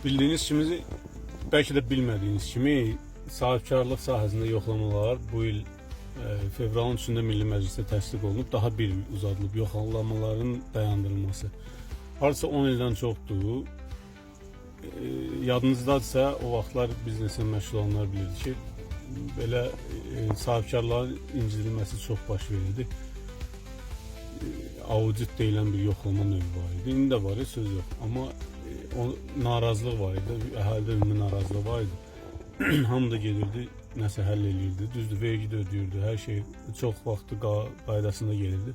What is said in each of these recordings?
Bildiğiniz kimi, belki de bilmediğiniz kimi sahibkarlıq sahəsində yoxlamalar bu il fevralın 3-də Milli Məclisdə təsdiq olunub, daha bir il uzadılıb yoxlamaların dayandırılması. Hardasa 10 ildən çoxdur. Yadınızdadsa o vaxtlar bizneslə məşğul olanlar bilirdi ki, belə sahibkarların incildilməsi çox baş verirdi. Audit deyilən bir yoxlama növü var idi. İndi də var, söz yox. Amma o narazılıq var idi, əhalidə ümumi narazılıq var idi. Hamı da gelirdi, nəsə həll eləyirdi. Düzdür, vergi də ödəyirdi, hər şey çox vaxtı qaydasında gelirdi.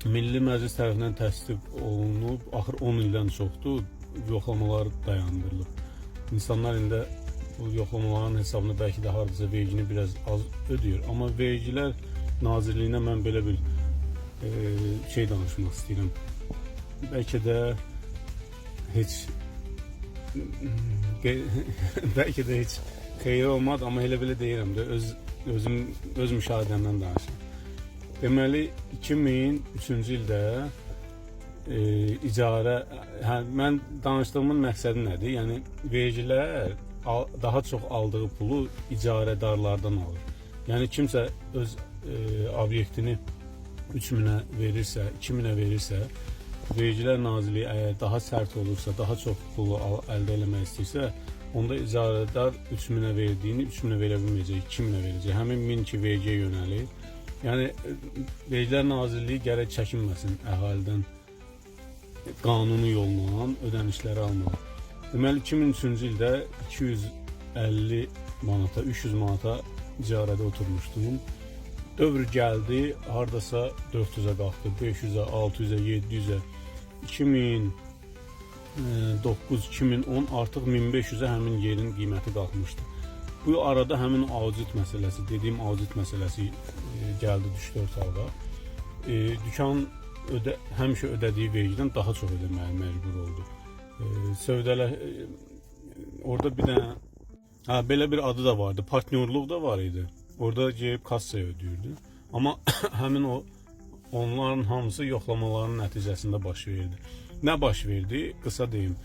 Milli Məclis tərəfindən təsdiq olunub, axır 10 ildən çoxdur, yoxlamalar dayandırılıb. İnsanlar indi bu yoxlamaların hesabını bəlkə də hardasa vergini biraz az ödəyir. Amma vergilər Nazirliyinə mən belə bir şey danışmaq istəyirəm. Bəlkə də heç belki de hiç xeyir olmadı, amma elə belə deyirəm də, öz müşahidəmdən danışım. Deməli 2003-cü ildə icarə, mən danışdığımın məqsədi nədir? Yəni vergilər daha çox aldığı pulu icarədarlardan alır. Yəni kimsə öz obyektini 3000'ə verirsə, 2000'ə verirsə, Vergilər Nazirliyi əgər daha sərt olursa, daha çox pulu əldə eləmək istəyirsə, onda icarədar 3000'ə verdiyini 3000'ə verə bilməyəcək, 2000'ə verəcək. Həmin 1000 ki vergiyə yönəlir. Yəni Vergilər Nazirliyi gərək çəkinməsin əhalidən qanuni yolla ödənişləri almalı. Deməli 2003-cü ildə 250 manata, 300 manata icarədə oturmuşdum. Dövr gəldi, hardasa 400'ə qalxdı, 500'ə, 600'ə, 700'ə. 2009-2010 artıq 1500'ə həmin yerin qiyməti qalxmışdı. Bu arada həmin audit məsələsi, dediyim audit məsələsi gəldi, düşdü ortalığa. Dükan həmişə ödədiyi vergidən daha çox ödəməyə məcbur oldu. Orada bir dənə, belə bir adı da vardı, partnyorluq da var idi. Orada gelib kassaya ödəyirdi. Amma həmin onların hamısı yoxlamaların nəticəsində baş verdi. Nə baş verdi? Qısa deyim.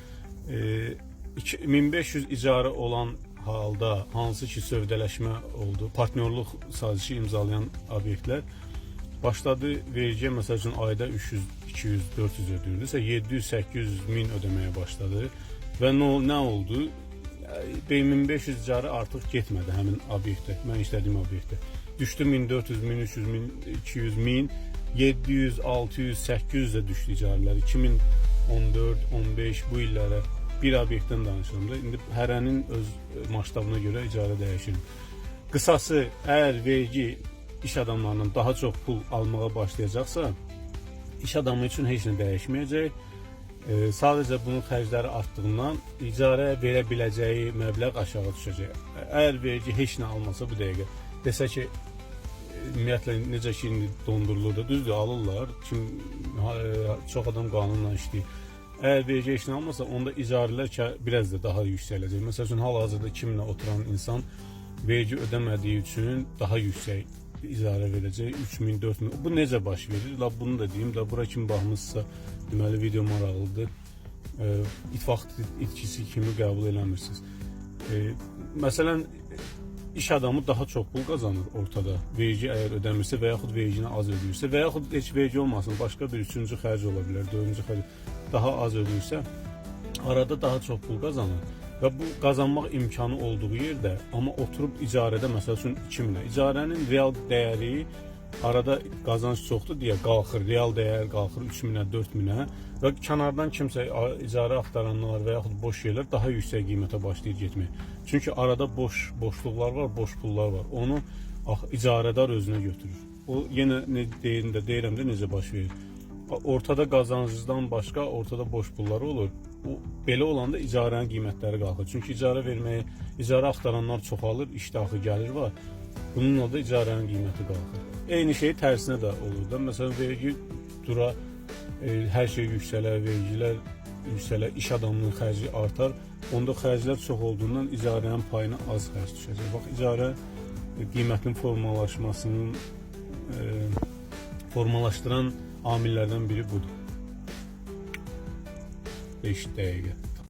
1500 icarə olan halda hansı ki sövdələşmə oldu, partnyorluq sazişi imzalayan obyektlər başladı vergiyə, məsəl üçün ayda 300, 200, 400 ödəyirdisə 700, 800 min ödəməyə başladı. Və nə oldu? 1500 icarə artıq getmədi həmin obyektə, mən işlədiyim obyektə. Düşdü 1400, 1300, 1200, 1000, 700, 600, 800 də düşdü icarələr. 2014, 15 bu illərə bir obyektdən danışıram da. İndi hərənin öz masştabına görə icarə dəyişir. Qısası, əgər vergi iş adamlarından daha çox pul almağa başlayacaqsa, iş adamı üçün heç nə dəyişməyəcək. Sadəcə bunun xərcləri artdığından icarə verə biləcəyi məbləğ aşağı düşəcək. Əgər vergi heç nə almasa bu dəqiqə, desə ki, ümumiyyətlə necə ki indi dondurulur da, düzdür, alırlar, çox adam qanunla işləyir. Əgər vergi heç nə almasa, onda icarələr biraz da daha yüksələcək. Məsəl üçün, hal-hazırda 2000'ə oturan insan vergi ödəmədiyi üçün daha yüksək icarə verəcək, 3000, 4000. Bu necə baş verir? Bunu da deyim, bura kim baxmışsa, deməli video maraqlıdır. İttifaq itkisi kimi qəbul eləmirsiniz. Məsələn, iş adamı daha çox pul qazanır ortada. Vergi əgər ödəmirsə və yaxud vergini az ödəyirsə və yaxud heç vergi olmasın, başqa bir üçüncü xərc ola bilər, dördüncü xərc daha az ödəyirsə, arada daha çox pul qazanır. Və bu qazanmaq imkanı olduğu yerdə, amma oturub icarədə məsəl üçün 2000'ə, icarənin real dəyəri arada qazanç çoxdur deyə qalxır, real dəyər qalxır 3000'ə, 4000'ə və kənardan kimsə icarə axtaranlar və yaxud boş yerlər daha yüksək qiymətə başlayır getməyə. Çünki arada boşluqlar var, boş pullar var. Onu icarədar özünə götürür. O yenə deyirəm də necə baş verir. Ortada qazancdan başqa ortada boş pulları olur. Belə olanda icarənin qiymətləri qalxır. Çünki icarə axtaranlar çoxalır, iştahı gəlir var. Bununla da icarənin qiyməti qalxır. Eyni şey tərsinə də olur da. Məsələn, vergi dura, hər şey yüksələr, vergilər yüksələr, iş adamının xərci artar. Onda xərclər çox olduğundan icarənin payına az xərc düşəcək. Bax, icarə qiymətinin formalaşmasının, formalaşdıran amillərdən biri budur. 4-5 dəqiqə.